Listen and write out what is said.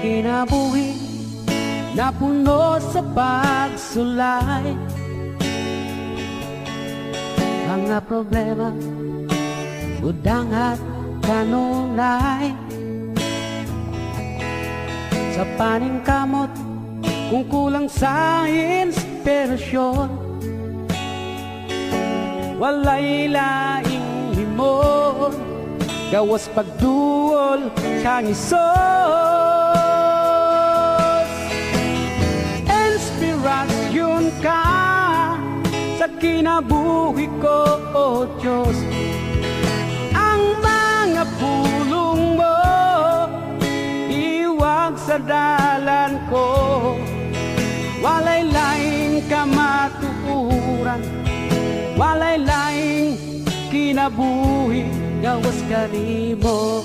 kinabuhi na puno sa pagsulay. Mga problema, udang at kanunay. Sa paningkamot, kung kulang sa inspirasyon, walay laing limon, gawas pagduol kang isos. Inspirasyon ka sa kinabuhi ko, O Diyos. Ang mga pulong mo iwag sa dalan ko, walay laing kamatuuran, walay laing kinabuhi, gawas kanimo.